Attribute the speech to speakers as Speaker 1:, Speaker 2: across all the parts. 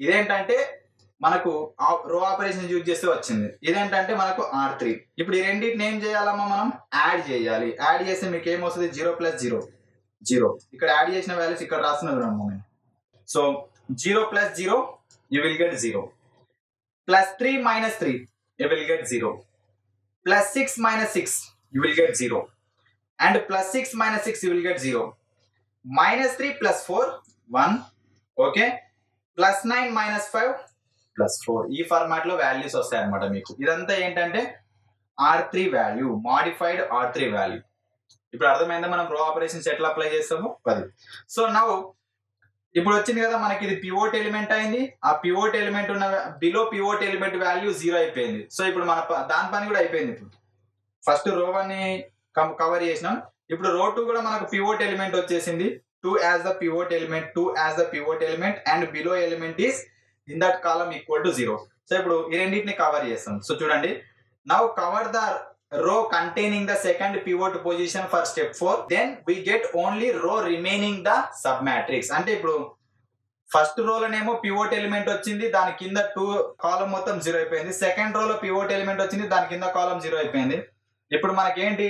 Speaker 1: ఇదేంటంటే మనకు రో ఆపరేషన్ యూజ్ చేస్తే వచ్చింది. ఇదేంటంటే మనకు R3. ఇప్పుడు ఈ రెండింటిని ఏం చేయాలమ్మా మనం యాడ్ చేయాలి. యాడ్ చేస్తే మీకు ఏమొస్తుంది 0 + 0 0. ఇక్కడ యాడ్ చేసిన వాల్యూస్ ఇక్కడ రాస్తున్నది మనం. So 0 + 0 you will get 0. +3 - 3 you will get 0. +6 - 6 you will get 0. And +6 - 6 you will get 0. -3 + 4 1. Okay. +9 - 5 +4. ఈ ఫార్మాట్ లో వాల్యూస్ వస్తాయి అన్నమాట మీకు. ఇదంతా ఏంటంటే R3 value, modified R3 value. ఇప్పుడు అర్థమైందా మనం రో ఆపరేషన్స్ ఎట్లా అప్లై చేస్తామో అది. సో నౌ ఇప్పుడు వచ్చింది కదా మనకి ఇది పివోట్ ఎలిమెంట్ అయింది. ఆ పివోట్ ఎలిమెంట్ ఉన్న బిలో పివోట్ ఎలిమెంట్ వాల్యూ 0 అయిపోయింది. సో ఇప్పుడు మన దాని పని కూడా అయిపోయింది. ఇప్పుడు ఫస్ట్ రో 1 కవర్ చేసినాం. ఇప్పుడు రో 2 కూడా మనకు పివోట్ ఎలిమెంట్ వచ్చేసింది. 2 as the pivot element, 2 as the pivot element and below element is in that column equal to 0. So ఇప్పుడు ఈ రెండింటిని కవర్ చేస్తాం. సో చూడండి, now cover the row containing the second pivot position for step 4, then we get only row remaining the submatrix. అంటే ఇప్పుడు first రోలోనేమో pivot element వచ్చింది, దాని కింద 2 కాలం మొత్తం 0 అయిపోయింది. సెకండ్ రోలో పివోట్ ఎలిమెంట్ వచ్చింది, దాని కింద కాలం 0 అయిపోయింది. ఇప్పుడు మనకేంటి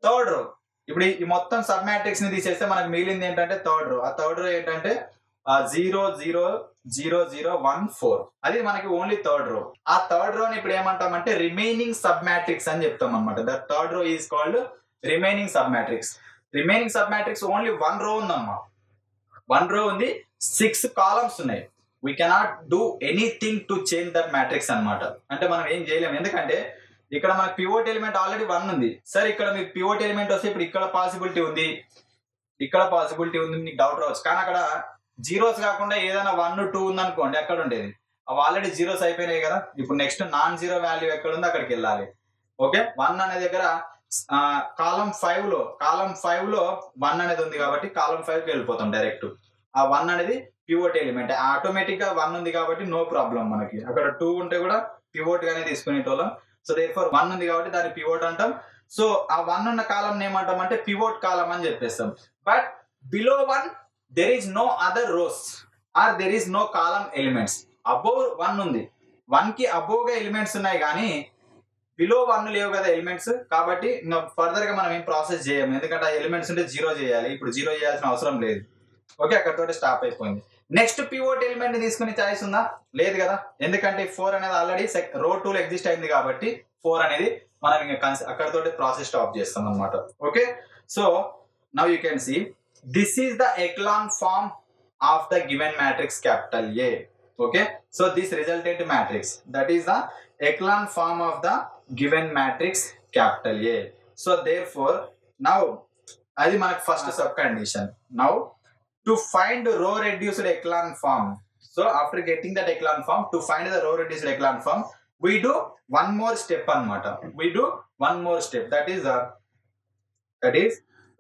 Speaker 1: థర్డ్ రో. ఇప్పుడు ఈ మొత్తం సబ్ మ్యాట్రిక్స్ ని తీసేస్తే మనకు మిగిలింది ఏంటంటే థర్డ్ రో. ఆ థర్డ్ రో ఏంటంటే 0 0 0 0 1 4. అది మనకి ఓన్లీ థర్డ్ రో. ఆ థర్డ్ రోని ఇప్పుడు ఏమంటామంటే రిమైనింగ్ సబ్ మ్యాట్రిక్స్ అని చెప్తాం అనమాట. That third row is called remaining sub matrix. Remaining sub matrix only 1 రో ఉందమ్మా. 1 రో ఉంది, 6 కాలమ్స్ ఉన్నాయి. We cannot do anything to change that matrix అనమాట. అంటే మనం ఏం చేయలేము, ఎందుకంటే ఇక్కడ మనకు పివోట్ ఎలిమెంట్ ఆల్రెడీ 1 ఉంది. సరే ఇక్కడ మీకు పివోట్ ఎలిమెంట్ వస్తే ఇప్పుడు ఇక్కడ పాసిబిలిటీ ఉంది, ఇక్కడ పాసిబిలిటీ ఉంది, మీకు డౌట్ రావచ్చు. కానీ అక్కడ జీరోస్ కాకుండా ఏదైనా 1 2 ఉంది అనుకోండి, ఎక్కడ ఉండేది? అవి ఆల్రెడీ జీరోస్ అయిపోయినాయి కదా. ఇప్పుడు నెక్స్ట్ నాన్ జీరో వాల్యూ ఎక్కడ ఉంది అక్కడికి వెళ్ళాలి. ఓకే, 1 అనే దగ్గర కాలం 5 లో 1 అనేది ఉంది కాబట్టి కాలం 5 కి వెళ్ళిపోతాం డైరెక్ట్. ఆ 1 అనేది పివోట్ ఎలిమెంట్, ఆటోమేటిక్ గా 1 ఉంది కాబట్టి నో ప్రాబ్లం. మనకి అక్కడ 2 ఉంటే కూడా పివోట్ గానే తీసుకునేటోళ్ళం. సో దేర్ఫోర్ 1 ఉంది కాబట్టి దాన్ని పివోట్ అంటాం. సో ఆ 1 ఉన్న కాలం ఏమంటాం అంటే పివోట్ కాలం అని చెప్పేస్తాం. But below 1 there is no other rows or there is no column elements. above 1 ఉంది, 1 కి అబోవ్ గా ఎలిమెంట్స్ ఉన్నాయి కానీ బిలో 1 లేవు కదా ఎలిమెంట్స్. కాబట్టి ఫర్దర్ గా మనం ఏం ప్రాసెస్ చేయము, ఎందుకంటే ఆ ఎలిమెంట్స్ ఉంటే 0 చేయాలి. ఇప్పుడు 0 చేయాల్సిన అవసరం లేదు. ఓకే, అక్కడతోటి స్టాప్ అయిపోయింది. నెక్స్ట్ పివోట్ ఎలిమెంట్ తీసుకునే ఛాయిస్ ఉందా? లేదు కదా, ఎందుకంటే 4 అనేది ఆల్రెడీ రో 2 లో ఎగ్జిస్ట్ అయింది కాబట్టి 4 అనేది మనం ఇంకా అక్కడతోటి ప్రాసెస్ స్టాప్ చేస్తాం అనమాట. Okay, so now you can see this is the echelon form of the given matrix capital A. Okay, so this resultant matrix, that is the echelon form of the given matrix capital A. So therefore now adi manaku first sub condition. Now to find row reduced echelon form, so after getting that echelon form, to find the row reduced echelon form, we do one more step anamata. We do one more step, that is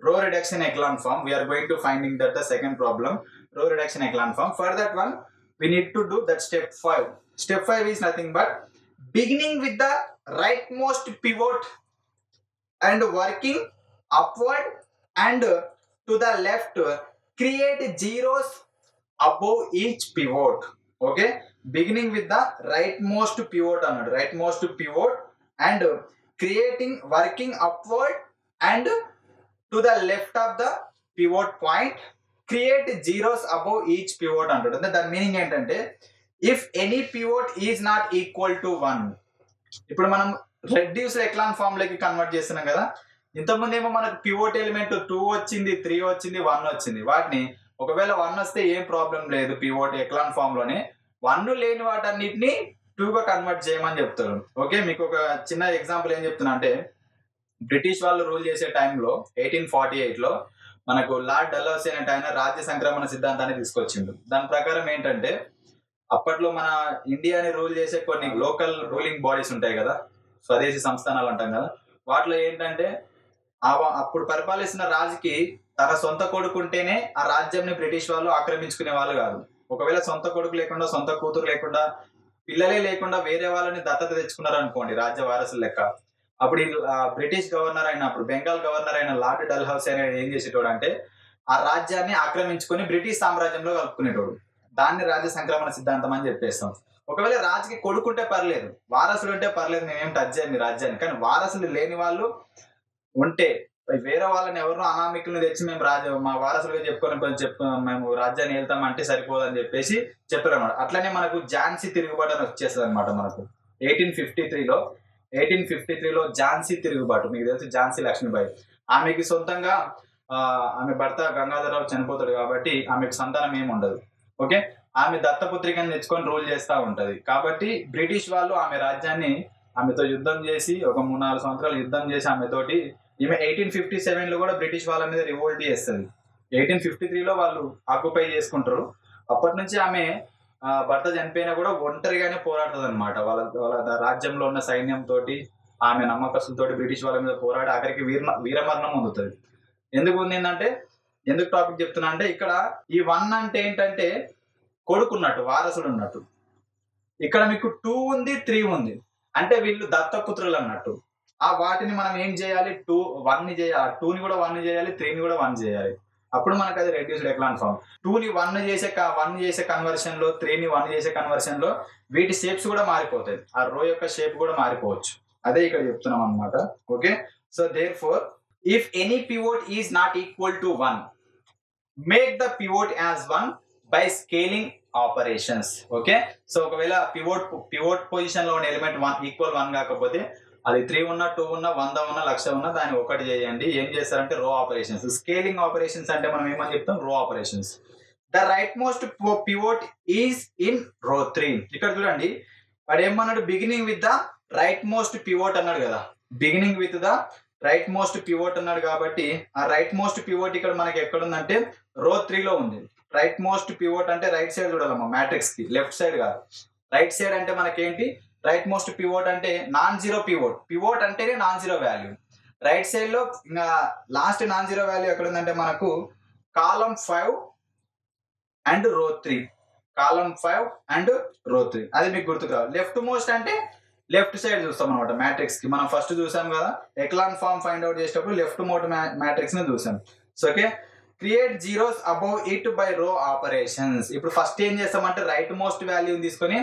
Speaker 1: row reduction echelon form. We are going to finding that the second problem, row reduction echelon form. For that one we need to do that step 5. Step 5 is nothing but beginning with the rightmost pivot and working upward and to the left, create zeros above each pivot. Okay, beginning with the rightmost pivot and rightmost pivot and creating, working upward and to the left of the pivot point, create zeros above each pivot అంటాడు. అంటే దాని meaning ఏంటంటే if any pivot is not equal to 1. ఇప్పుడు మనం reduced echelon form లోకి convert చేస్తున్నాం కదా. ఇంతకుముందు ఏమో మనకు పివోట్ ఎలిమెంట్ 2 వచ్చింది, 3 వచ్చింది, 1 వచ్చింది. వాటిని ఒకవేళ 1 వస్తే ఏం ప్రాబ్లం లేదు, పివోట్ ఎక్లాన్ ఫామ్ లోనే 1 లేని వాటన్నిటిని 2 గా కన్వర్ట్ చేయమని చెప్తారు. ఓకే, మీకు ఒక చిన్న ఎగ్జాంపుల్ ఏం చెప్తున్నా అంటే బ్రిటిష్ వాళ్ళు రూల్ చేసే టైంలో 1848 లో మనకు లార్డ్ డల్హౌసీ అనే ఆయన రాజ్య సంక్రమణ సిద్ధాంతాన్ని తీసుకొచ్చిండు. దాని ప్రకారం ఏంటంటే అప్పట్లో మన ఇండియాని రూల్ చేసే కొన్ని లోకల్ రూలింగ్ బాడీస్ ఉంటాయి కదా, స్వదేశీ సంస్థానాలు అంటాం కదా. వాటిలో ఏంటంటే అప్పుడు పరిపాలిస్తున్న రాజుకి తన సొంత కొడుకు ఉంటేనే ఆ రాజ్యంని బ్రిటిష్ వాళ్ళు ఆక్రమించుకునే వాళ్ళు కాదు. ఒకవేళ సొంత కొడుకు లేకుండా, సొంత కూతురు లేకుండా, పిల్లలే లేకుండా వేరే వాళ్ళని దత్తత తెచ్చుకున్నారు అనుకోండి రాజ్య వారసులు లెక్క, అప్పుడు బ్రిటిష్ గవర్నర్ అయిన, అప్పుడు బెంగాల్ గవర్నర్ అయిన లార్డ్ డల్హౌసీ అనేది ఏం చేసేటోడు అంటే ఆ రాజ్యాన్ని ఆక్రమించుకొని బ్రిటిష్ సామ్రాజ్యంలో కలుపుకునేటోడు. దాన్ని రాజ్య సంక్రమణ సిద్ధాంతం అని చెప్పేస్తాం. ఒకవేళ రాజుకి కొడుకుంటే పర్లేదు, వారసులు ఉంటే పర్లేదు, మేమేం టచ్ చేయం మీ రాజ్యాన్ని. కానీ వారసులు లేని వాళ్ళు ఉంటే వేరే వాళ్ళని ఎవరినో అనామికులను తెచ్చి మేము మా వారసులుగా మేము రాజ్యాన్ని వెళ్తామంటే సరిపోదని చెప్పేసి చెప్పారు అనమాట. అట్లనే మనకు ఝాన్సీ తిరుగుబాటు అని వచ్చేస్తుంది అనమాట. మనకు 1853లో ఝాన్సీ తిరుగుబాటు, మీకు తెలుసు ఝాన్సీ లక్ష్మీబాయి. ఆమెకి సొంతంగా ఆమె భర్త గంగాధరరావు చనిపోతాడు కాబట్టి ఆమెకు సంతానం ఏమి ఉండదు. ఓకే, ఆమె దత్తపుత్రికను తెచ్చుకొని రూల్ చేస్తూ ఉంటది. కాబట్టి బ్రిటిష్ వాళ్ళు ఆమె రాజ్యాన్ని ఆమెతో యుద్ధం చేసి ఒక 3-4 సంవత్సరాలు యుద్ధం చేసి ఆమెతోటి, ఈమె 1857లో కూడా బ్రిటిష్ వాళ్ళ మీద రివోల్ట్ చేస్తుంది. 1853లో వాళ్ళు ఆక్యుపై చేసుకుంటారు. అప్పటి నుంచి ఆమె భర్త చనిపోయినా కూడా ఒంటరిగానే పోరాడుతుంది అనమాట. వాళ్ళ రాజ్యంలో ఉన్న సైన్యంతో, ఆమె నమ్మకస్తులతోటి బ్రిటిష్ వాళ్ళ మీద పోరాడి ఆఖరికి వీరమరణం పొందుతుంది. ఎందుకు ఉందంటే, ఎందుకు టాపిక్ చెప్తున్నా అంటే, ఇక్కడ ఈ 1 అంటే ఏంటంటే కొడుకున్నట్టు, వారసుడు ఉన్నట్టు. ఇక్కడ మీకు 2 ఉంది, 3 ఉంది అంటే వీళ్ళు దత్తపుత్రులు అన్నట్టు. ఆ వాటిని మనం ఏం చేయాలి, 1ని చేయాలి, 2ని కూడా 1 చేయాలి, 3ని కూడా 1 చేయాలి. అప్పుడు మనకు అది రెడ్యూస్డ్ ఎక్లాన్ ఫార్మ్. 2ని 1 చేసే కన్వర్షన్ లో, 3ని 1 చేసే కన్వర్షన్ లో వీటి షేప్స్ కూడా మారిపోతాయి. ఆ రో యొక్క షేప్ కూడా మారిపోవచ్చు. అదే ఇక్కడ చెప్తున్నాం అనమాట. Okay, so therefore if any pivot is not equal to 1, make the pivot as 1 by scaling operations. Okay, so ఒకవేళ పివోట్ పొజిషన్ లో ఉన్న ఎలిమెంట్ 1 ఈక్వల్ 1 కాకపోతే, అది 3 ఉన్నా, 2 ఉన్నా, 100 ఉన్నా, 1,00,000 ఉన్నా, దాన్ని ఒకటి చేయండి. ఏం చేస్తారంటే రో ఆపరేషన్స్. స్కేలింగ్ ఆపరేషన్స్ అంటే మనం ఏమని చెప్తాం, రో operations. The right most pivot is in row 3. ఇక్కడ చూడండి, వాడు ఏమన్నాడు, beginning with the right most pivot అన్నాడు కదా. Beginning with the right most pivot అన్నాడు కాబట్టి, ఆ రైట్ మోస్ట్ పివోట్ ఇక్కడ మనకి ఎక్కడ ఉందంటే రో 3లో ఉంది. రైట్ మోస్ట్ పివోట్ అంటే రైట్ సైడ్ చూడాలమ్మా, మ్యాట్రిక్స్ కి లెఫ్ట్ సైడ్ కాదు. రైట్ సైడ్ అంటే మనకేంటి, రైట్ మోస్ట్ పివోట్ అంటే నాన్ జీరో పివోట్. పివోట్ అంటేనే non zero value. Right side లో ఇంకా లాస్ట్ నాన్ జీరో వాల్యూ ఎక్కడ ఉందంటే మనకు కాలమ్ 5 అండ్ రో 3. కాలమ్ 5 అండ్ రో 3 అది మీకు గుర్తుకు రావాలి. లెఫ్ట్ మోస్ట్ అంటే లెఫ్ట్ సైడ్ చూస్తాం అనమాట మ్యాట్రిక్స్ కి. మనం ఫస్ట్ చూసాం కదా ఎక్లాన్ ఫార్మ్ ఫైండ్ అవుట్ చేసేటప్పుడు లెఫ్ట్ మోస్ట్ మ్యాట్రిక్స్ ని చూసాం. So okay, create zeros above it by rho operations. ఇప్పుడు ఫస్ట్ ఏం చేస్తామంటే రైట్ మోస్ట్ వాల్యూని తీసుకొని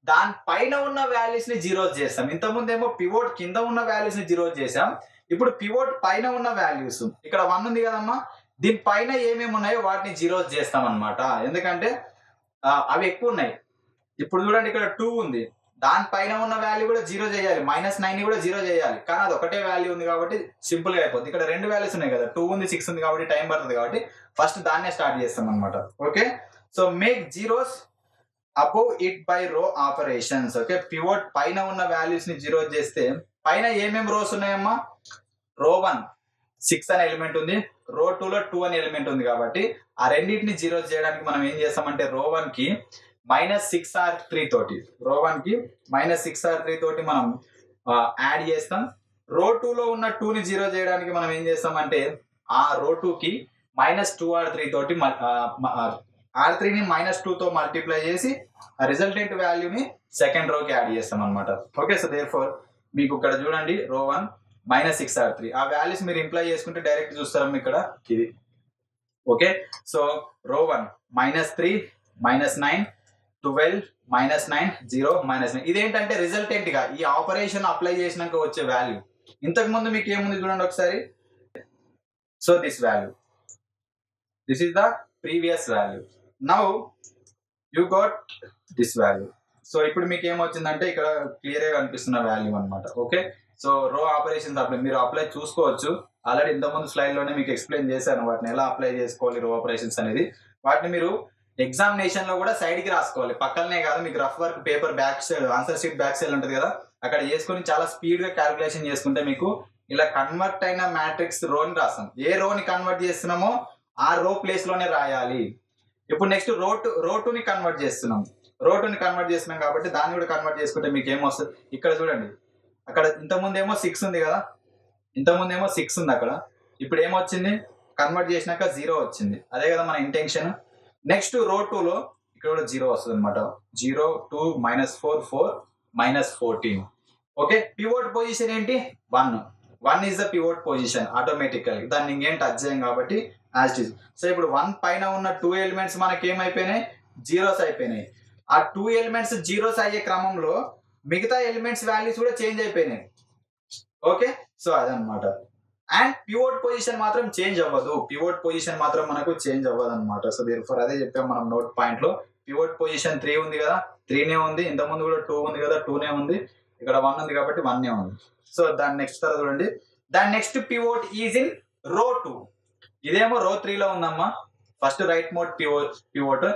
Speaker 1: దాని పైన ఉన్న వాల్యూస్ ని జీరోస్ చేస్తాం. ఇంతకుముందు ఏమో పివోట్ కింద ఉన్న వాల్యూస్ ని జీరోస్ చేసాం. ఇప్పుడు పివోట్ పైన ఉన్న వాల్యూస్, ఇక్కడ 1 ఉంది కదమ్మా, దీని పైన ఏమేమి ఉన్నాయో వాటిని జీరోస్ చేస్తాం అనమాట. ఎందుకంటే అవి ఎక్కువ ఉన్నాయి. ఇప్పుడు చూడండి, ఇక్కడ 2 ఉంది, దానిపైన ఉన్న వాల్యూ కూడా జీరో చేయాలి, -9 కూడా జీరో చేయాలి. కానీ అది ఒకటే వాల్యూ ఉంది కాబట్టి సింపుల్ గా అయిపోతుంది. ఇక్కడ 2 వాల్యూస్ ఉన్నాయి కదా, 2 ఉంది, 6 ఉంది కాబట్టి టైం పడుతుంది. కాబట్టి ఫస్ట్ దాన్నే స్టార్ట్ చేస్తాం అనమాట. Okay, so make zeros above it by rho operations. Okay, pivot పైన ఉన్న వాల్యూస్ ని జీరో చేస్తే పైన ఏమేమి రోస్ ఉన్నాయమ్మా, రో 1 6 అనే ఎలిమెంట్ ఉంది, రో 2లో 2 అనే ఎలిమెంట్ ఉంది. కాబట్టి ఆ రెండింటిని జీరో చేయడానికి మనం ఏం చేస్తామంటే రో 1 కి -6r3 తోటి, రో 1 కి -6r3 తోటి మనం యాడ్ చేస్తాం. రో 2లో ఉన్న 2ని జీరో చేయడానికి మనం ఏం చేస్తామంటే ఆ రో 2 కి -2r3 తోటి R3ని -2తో మల్టిప్లై చేసి ఆ రిజల్టెంట్ వాల్యూని సెకండ్ రోకి యాడ్ చేస్తాం అనమాట. ఓకే, సో దేర్ ఫోర్ మీకు ఇక్కడ చూడండి రో 1 -6r3 ఆ వాల్యూస్ మీరు ఇంప్లై చేసుకుంటే డైరెక్ట్ చూస్తారా ఇక్కడ ఇది. ఓకే, సో రో 1 -3 -9 12 -9 0 -9 ఇదేంటంటే రిజల్టెంట్ గా ఈ ఆపరేషన్ అప్లై చేసినాక వచ్చే వాల్యూ. ఇంతకు ముందు మీకు ఏముంది చూడండి ఒకసారి. So this value, this is the previous value. Now you got this value. So ఇప్పుడు మీకు ఏమొచ్చిందంటే ఇక్కడ క్లియర్ గా కనిపిస్తున్న వాల్యూ అనమాట. ఓకే, సో రో ఆపరేషన్స్ మీరు అప్లై చూసుకోవచ్చు. ఆల్రెడీ ఇంతకుముందు స్లైడ్ లోనే మీకు ఎక్స్ప్లెయిన్ చేశాను వాటిని ఎలా అప్లై చేసుకోవాలి రో ఆపరేషన్స్ అనేది. వాటిని మీరు ఎగ్జామినేషన్ లో కూడా సైడ్ కి రాసుకోవాలి, పక్కనే కాదు. మీకు rough work paper back side, answer sheet back side ఉంటుంది కదా, అక్కడ చేసుకుని చాలా స్పీడ్ గా క్యాలిక్యులేషన్ చేసుకుంటే మీకు ఇలా కన్వర్ట్ అయిన మ్యాట్రిక్స్ రోని రాస్తాం. ఏ రోని కన్వర్ట్ చేస్తున్నామో ఆ రో ప్లేస్ లోనే రాయాలి. ఇప్పుడు నెక్స్ట్ రో 2ని కన్వర్ట్ చేస్తున్నాం. రో 2ని కన్వర్ట్ చేస్తున్నాం కాబట్టి దాన్ని కూడా కన్వర్ట్ చేసుకుంటే మీకు ఏమొస్తుంది, ఇక్కడ చూడండి. అక్కడ ఇంతకుముందేమో 6 ఉంది కదా, ఇంతకుముందేమో 6 ఉంది అక్కడ. ఇప్పుడు ఏమొచ్చింది, కన్వర్ట్ చేసినాక 0 వచ్చింది. అదే కదా మన ఇంటెన్షన్. నెక్స్ట్ రో 2లో ఇక్కడ కూడా 0 వస్తుంది అనమాట. 0 2 -4 4 -14. ఓకే, పివోట్ పొజిషన్ ఏంటి, 1 is the pivot position automatically. దాన్ని ఇంకేం టచ్ చేయం కాబట్టి యాజ్ ఇట్ ఈస్. సో ఇప్పుడు 1 పైన ఉన్న 2 ఎలిమెంట్స్ మనకి ఏమైపోయినాయి, జీరోస్ అయిపోయినాయి. ఆ 2 ఎలిమెంట్స్ జీరోస్ అయ్యే క్రమంలో మిగతా ఎలిమెంట్స్ వాల్యూస్ కూడా చేంజ్ అయిపోయినాయి. ఓకే, సో అదనమాట. అండ్ పివోట్ పొజిషన్ మాత్రం చేంజ్ అవ్వదు. పివోట్ పొజిషన్ మాత్రం మనకు చేంజ్ అవ్వదు అనమాట. సో దేర్ఫోర్ అదే చెప్పాం మనం నోట్ పాయింట్ లో. పివోట్ పొజిషన్ 3 ఉంది కదా, 3నే ఉంది. ఇంతకుముందు కూడా 2 ఉంది కదా, 2నే ఉంది. ఇక్కడ 1 ఉంది కాబట్టి 1నే ఉంది. సో దాని నెక్స్ట్ తర్వాత చూడండి, దాని next pivot is in row 2. ఇదేమో రో 3 లో ఉందమ్మా. First right most pivot.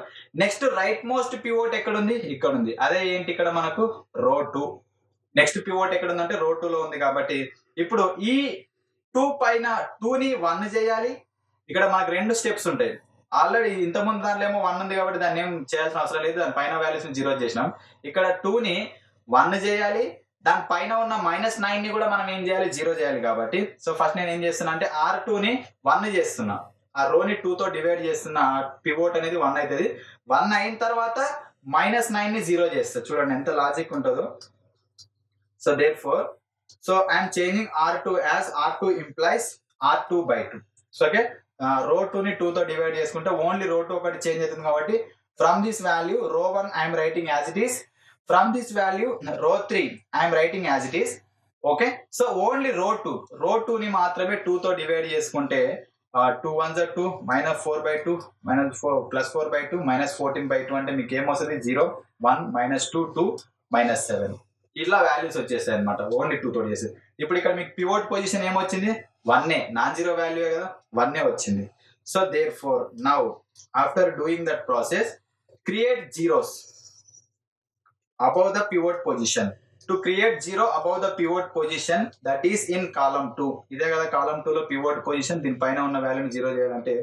Speaker 1: Next right most pivot ఎక్కడ ఉంది? ఇక్కడ ఉంది. అదే ఏంటి ఇక్కడ మనకు రో 2. నెక్స్ట్ పివోట్ ఎక్కడ ఉందంటే రో 2 లో ఉంది. కాబట్టి ఇప్పుడు ఈ 2 పైన 2ని 1 చేయాలి. ఇక్కడ మనకు 2 స్టెప్స్ ఉంటాయి. ఆల్రెడీ ఇంతకుముందు దాంట్లో ఏమో 1 ఉంది కాబట్టి దాన్ని ఏం చేయాల్సిన అవసరం లేదు. దాని పైన వాల్యూస్ 0 చేసినాం. ఇక్కడ 2ని 1 చేయాలి. దాని పైన ఉన్న -9ని కూడా మనం ఏం చేయాలి? 0 చేయాలి. కాబట్టి సో ఫస్ట్ నేను ఏం చేస్తున్నా అంటే R2ని 1 చేస్తున్నా. ఆ రోని 2 తో డివైడ్ చేస్తున్న పివోట్ అనేది 1 అవుతుంది. 1 అయిన తర్వాత -9ని 0 చేస్తా. చూడండి ఎంత లాజిక్ ఉంటుందో. So therefore so I'm changing R2 as R2 implies R2 by 2. So okay, రో 2ని 2 తో డివైడ్ చేసుకుంటే ఓన్లీ రో 2 ఒకటి చేంజ్ అవుతుంది. కాబట్టి ఫ్రమ్ దిస్ వాల్యూ రో 1 I'm writing as it is. From this value రో 3 I'm writing as it is. Okay, so only రో 2ని మాత్రమే 2 తో డివైడ్ చేసుకుంటే 2 1s are 2, -4/2, +4/2, -14/2 అంటే మీకు ఏమొస్తుంది? 0, 1, -2, 2, -7 ఇట్లా వాల్యూస్ వచ్చేస్తాయి అనమాట. ఓన్లీ 2 తో చేసి. ఇప్పుడు ఇక్కడ మీకు పివోట్ పొజిషన్ ఏమొచ్చింది? 1ఏ. నాన్ జీరో వాల్యూ కదా, 1ఏ వచ్చింది. So therefore now after doing that process create zeros above the pivot position. To create 0 above the pivot position that is in column 2. ఇదే కదా కాలమ్ 2 లో పివోట్ పొజిషన్. దీని పైన ఉన్న వాల్యూని 0 చేయాలంటే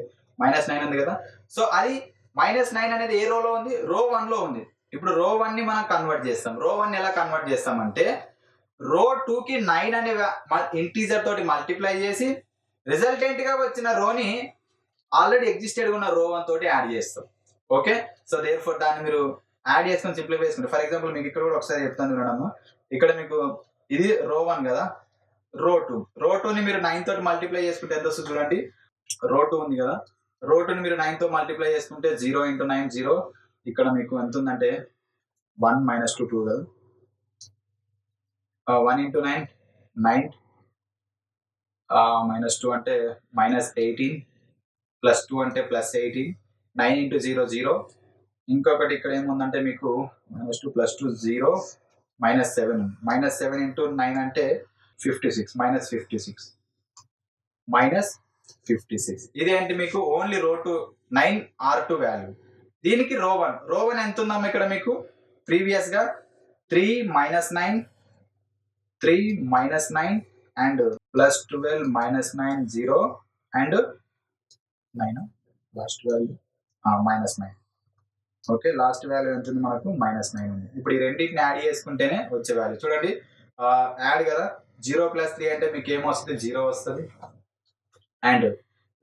Speaker 1: -9 ఉంది కదా. సో అది -9 అనేది ఏ రోలో ఉంది? రో 1 లో ఉంది. ఇప్పుడు రో 1 ని మనం కన్వర్ట్ చేస్తాం. రో 1 ని ఎలా కన్వర్ట్ చేస్తామంటే రో 2 కి 9 అనే ఇంటీజర్ తోటి మల్టిప్లై చేసి రిజల్టెంట్ గా వచ్చిన రోని ఆల్రెడీ ఎగ్జిస్టెడ్ ఉన్న రో 1 తోటి యాడ్ చేస్తాం. ఓకే, సో దేర్ ఫోర్ దాన్ని మీరు యాడ్ చేసుకొని సింప్లిఫై చేసుకుంటే, ఫర్ ఎగ్జాంపుల్ మీకు ఇక్కడ కూడా ఒకసారి చెప్తాను చూడమ్మా. ఇక్కడ మీకు ఇది రో 1 కదా, రో 2ని మీరు 9 తోటి మల్టిప్లై చేసుకుంటే ఎంత వస్తుంది చూడండి. రో 2 ఉంది కదా, రో 2ని మీరు 9 తో మల్టిప్లై చేసుకుంటే 0 × 9 0. ఇక్కడ మీకు ఎంత ఉందంటే 1 - 2 2 కదా, 1 × 9 9, -2 అంటే -18, +2 అంటే +18, 9 × 0 0. ఇంకొకటి ఇక్కడ ఏముందంటే మీకు -2 +2 0, -7. -7 × 9 అంటే 56, -56. ఇదేంటి మీకు ఓన్లీ రో 2 9 R2 వాల్యూ. దీనికి రో 1 ఎంత ఉందమ్మా ఇక్కడ మీకు? ప్రీవియస్ గా 3 - 9, 3 - 9 and +12 - 9 0 and 9 last value -9. Okay, last value ఎంత ఉంది మనకు? -9 ఉంది. ఇప్పుడు ఈ రెండింటిని యాడ్ చేసుకుంటేనే వచ్చే వాల్యూ చూడండి. యాడ్ కదా, 0 + 3 అంటే మీకు ఏమొస్తుంది? 0 వస్తుంది. అండ్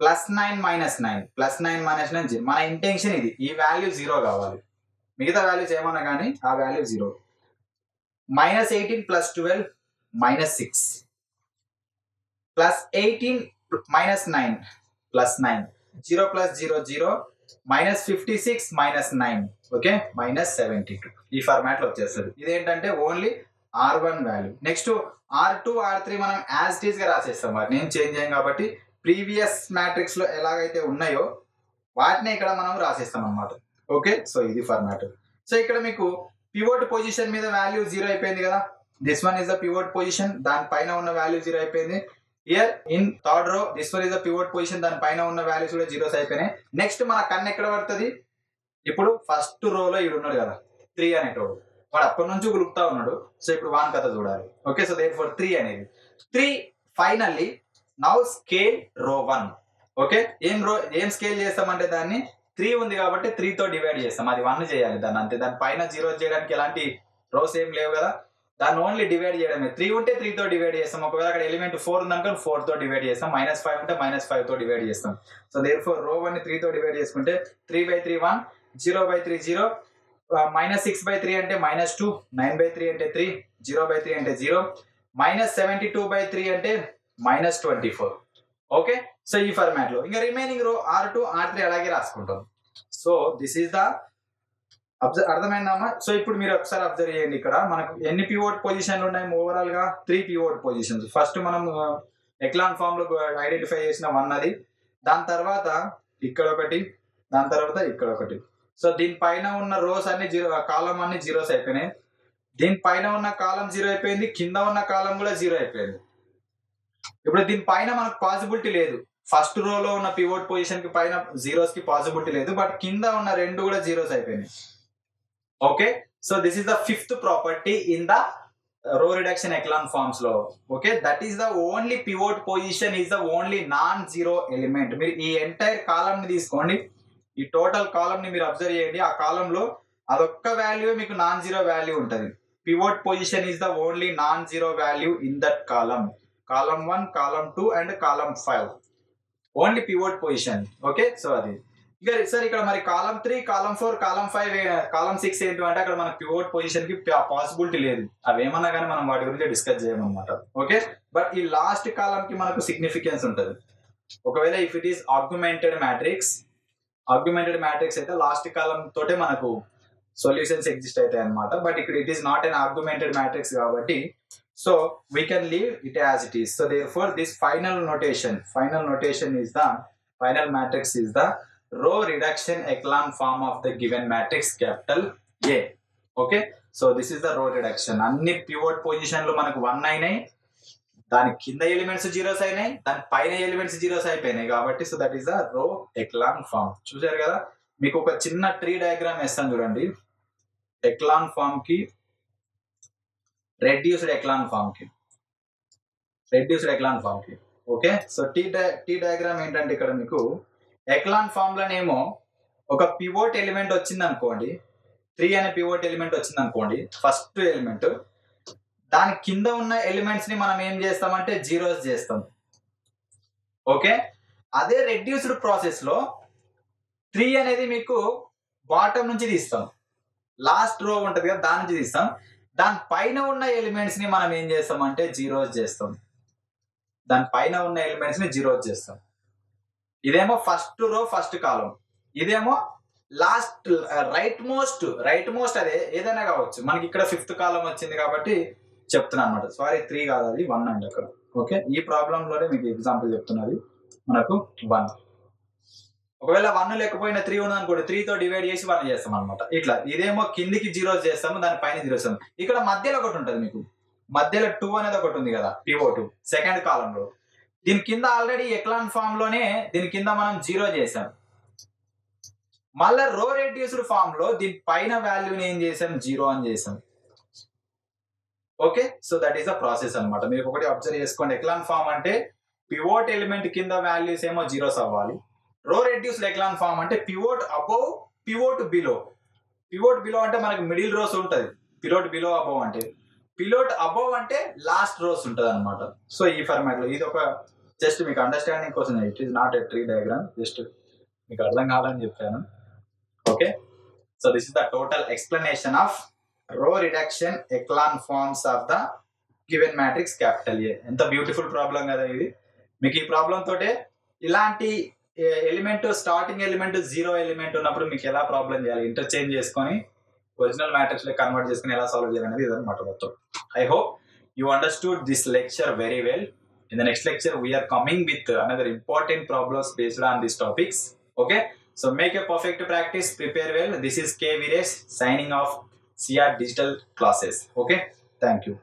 Speaker 1: +9 - 9, +9 - 9 మన ఇంటెన్షన్ ఇది, ఈ వాల్యూ 0 కావాలి. మిగతా వాల్యూస్ ఏమన్నా కానీ ఆ వాల్యూ 0. -18 + 12 -6, +18 - 9 +9, 0 + 0 0, -56 - 9. ఓకే, -72. ఈ ఫార్మాట్ లో వచ్చేస్తుంది. ఇదేంటంటే only R1 value. Next R2 R3 మనం యాజ్ ఇట్ ఈస్ గా రాసేస్తాం. వాటిని ఏం చేంజ్ చేయం కాబట్టి ప్రీవియస్ మ్యాట్రిక్స్ లో ఎలాగైతే ఉన్నాయో వాటిని ఇక్కడ మనం రాసేస్తాం అన్నమాట. ఓకే, సో ఇది ఫార్మాట్. సో ఇక్కడ మీకు పివోట్ పొజిషన్ మీద వాల్యూ 0 అయిపోయింది కదా. This one is the pivot position, దాని పైన ఉన్న వాల్యూ 0 అయిపోయింది. Here in third row this one is the pivot position, దాని పైన ఉన్న వాల్యూస్ కూడా 0s అయిపోయినాయి. నెక్స్ట్ మన కన్ను ఎక్కడ పడుతుంది? ఇప్పుడు ఫస్ట్ రోలో ఈడు ఉన్నాడు కదా 3 అనేటోడు, వాడు అప్పటి నుంచి గులుపుతా ఉన్నాడు. సో ఇప్పుడు వాన్ కథ చూడాలి. ఓకే, సో దేర్ ఫోర్ 3 అనేది 3 ఫైనల్లీ నౌ స్కేల్ రో 1. ఓకే, ఏం స్కేల్ చేస్తామంటే దాన్ని 3 ఉంది కాబట్టి 3 తో డివైడ్ చేస్తాం. అది 1 చేయాలి దాన్ని, అంతే. దాని పైన 0 చేయడానికి ఎలాంటి రోస్ ఏం లేవు కదా, దాన్ని ఓన్లీ డివైడ్ చేయడమే. 3 ఉంటే 3 తో డివైడ్ చేస్తాం. ఒకవేళ అక్కడ ఎలిమెంట్ 4 ఉందనుకో 4 తో డివైడ్ చేస్తాం. -5 ఉంటే -5 తో డివైడ్ చేస్తాం. సో దేర్ ఫోర్ రో 1 ని 3 తో డివైడ్ చేసుకుంటే 3/3 1, 0/3 0, -6/3 అంటే -2, 9/3 అంటే 3, 0/3 అంటే 0, -72/3 అంటే -24. ఓకే, సో ఈ ఫార్మాట్ లో ఇంకా రిమైనింగ్ రో R2 R3 అలాగే రాసుకుంటాం. సో దిస్ ఈస్ ద అర్థమైందమ్మా? సో ఇప్పుడు మీరు ఒకసారి అబ్జర్వ్ చేయండి, ఇక్కడ మనకు ఎన్ని పివోట్ పొజిషన్లు ఉన్నాయి ఓవరాల్ గా? 3 పివోట్ పొజిషన్స్. ఫస్ట్ మనం ఎక్లాన్ ఫామ్ లో ఐడెంటిఫై చేసిన 1 అది, దాని తర్వాత ఇక్కడ ఒకటి, దాని తర్వాత ఇక్కడ ఒకటి. సో దీనిపైన ఉన్న రోస్ అన్ని జీరో, కాలం అన్ని జీరోస్ అయిపోయినాయి. దీనిపైన ఉన్న కాలం జీరో అయిపోయింది, కింద ఉన్న కాలం కూడా జీరో అయిపోయింది. ఇప్పుడు దీనిపైన మనకు పాసిబిలిటీ లేదు, ఫస్ట్ రోలో ఉన్న పివోట్ పొజిషన్ కి పైన జీరోస్ కి పాసిబిలిటీ లేదు, బట్ కింద ఉన్న రెండు కూడా జీరోస్ అయిపోయినాయి. Okay, so this is the fifth property in the రో రిడక్షన్ ఎక్లాన్ ఫార్మ్స్ లో. Okay, that is the only pivot position is the only non zero element. మీరు ఈ ఎంటైర్ కాలం ని తీసుకోండి, ఈ టోటల్ కాలం ని మీరు అబ్జర్వ్ చేయండి, ఆ కాలంలో అదొక్క వాల్యూ మీకు నాన్ జీరో వాల్యూ ఉంటుంది. Pivot position is the only non zero value in that column. Column 1, column 2 and column 5 only pivot position. Okay, so అది ఇక సార్ ఇక్కడ మరి కాలం 3, కాలం 4, కాలం 5, కాలం 6 ఏంటి అంటే అక్కడ మనకి పివోట్ పొజిషన్ కి పాసిబిలిటీ లేదు. అవి ఏమన్నా కానీ మనం వాటి గురించి డిస్కస్ చేయమన్నమాట. ఓకే, బట్ ఈ లాస్ట్ కాలం కి మనకు సిగ్నిఫికెన్స్ ఉంటుంది. ఒకవేళ if it is argumented matrix అయితే లాస్ట్ కాలం తోటే మనకు సొల్యూషన్స్ ఎగ్జిస్ట్ అవుతాయి అన్నమాట. బట్ ఇక్కడ it is not an argumented matrix కాబట్టి so we can leave it as it is. So therefore this final matrix is the row reduction echelon form of the given matrix capital A. Okay, so this is the row reduction. అన్ని pivot పొజిషన్లు మనకు 1 అయినాయి, దాని కింద elements zeros అయినాయి, దాని పైన elements zeros అయిపోయినాయి కాబట్టి సో దట్ ఈస్ ద రో ఎక్లాన్ ఫామ్. చూసారు కదా, మీకు ఒక చిన్న ట్రీ డయాగ్రామ్ వేస్తాను చూడండి, ఎక్లాన్ ఫామ్ కి రెడ్యూస్డ్ ఎక్లాన్ ఫామ్ కి. ఓకే, సో టీ డయాగ్రామ్ ఏంటంటే ఇక్కడ మీకు ఎక్లాన్ ఫామ్ లోనేమో ఒక పివోట్ ఎలిమెంట్ వచ్చింది అనుకోండి, 3 అనే పివోట్ ఎలిమెంట్ వచ్చింది అనుకోండి, ఫస్ట్ ఎలిమెంట్, దాని కింద ఉన్న ఎలిమెంట్స్ ని మనం ఏం చేస్తామంటే జీరోస్ చేస్తాం. ఓకే, అదే రెడ్యూస్డ్ ప్రాసెస్ లో 3 అనేది మీకు బాటమ్ నుంచి తీస్తాం, లాస్ట్ రో ఉంటది కదా దాని నుంచి తీస్తాం, దాని పైన ఉన్న ఎలిమెంట్స్ ని మనం ఏం చేస్తామంటే జీరోస్ చేస్తాం. ఇదేమో ఫస్ట్ రో ఫస్ట్ కాలం, ఇదేమో లాస్ట్ రైట్ మోస్ట్ అదే ఏదైనా కావచ్చు. మనకి ఇక్కడ 5th కాలం వచ్చింది కాబట్టి చెప్తున్నా అనమాట. సారీ 3 కాదు, అది 1 అండి అక్కడ. ఓకే, ఈ ప్రాబ్లం లోనే మీకు ఎగ్జాంపుల్ చెప్తున్నది మనకు 1. ఒకవేళ 1 లేకపోయినా 3 ఉంది అనుకోండి, 3 తో డివైడ్ చేసి 1 చేస్తాం అనమాట. ఇట్లా ఇదేమో కిందికి జీరోస్ చేస్తాము, దాని పైన జీరోస్ చేస్తాం. ఇక్కడ మధ్యలో ఒకటి ఉంటుంది, మీకు మధ్యలో 2 అనేది ఒకటి ఉంది కదా, పివోట్ సెకండ్ కాలంలో. దీని కింద ఆల్రెడీ ఎక్లాన్ ఫామ్ లోనే దీని కింద మనం జీరో చేసాం. మళ్ళీ రో రెడ్యూస్డ్ ఫామ్ లో దీని పైన వాల్యూని ఏం చేసాం, జీరో అని చేసాం. Okay, so that is the process అనమాట. మీరు ఒకటి అబ్జర్వ్ చేసుకోండి, ఎక్లాన్ ఫామ్ అంటే పివోట్ ఎలిమెంట్ కింద వాల్యూస్ ఏమో జీరోస్ అవ్వాలి. రో రెడ్యూస్డ్ ఎక్లాన్ ఫామ్ అంటే pivot above, pivot below. Pivot below అంటే మనకి మిడిల్ రోస్ ఉంటుంది, పివోట్ బిలో అబౌవ్ అంటే, పివోట్ అబౌవ్ అంటే లాస్ట్ రోస్ ఉంటుంది అనమాట. సో ఈ ఫార్మాట్ లో ఇది ఒక జస్ట్ మీకు అండర్స్టాండింగ్ కోసం, it is not a tree diagram, just మీకు అర్థం కావాలని చెప్పాను. Okay, so this is the total explanation of row reduction echelon forms of the given matrix capital A. ఎంత బ్యూటిఫుల్ ప్రాబ్లం కదా ఇది. మీకు ఈ ప్రాబ్లం తోటే ఇలాంటి element, starting element, zero element ఉన్నప్పుడు మీకు ఎలా ప్రాబ్లం చేయాలి, ఇంటర్చేంజ్ చేసుకొని ఒరిజినల్ మ్యాట్రిక్స్ లో కన్వర్ట్ చేసుకుని ఎలా సాల్వ్ చేయాలనేది ఇదన్నమాట మొత్తం. I hope you understood this lecture very well. In the next lecture we are coming with another important problems based on these topics. Okay, so make a perfect practice, prepare well. This is K Viresh signing off CR Digital Classes. Okay, thank you.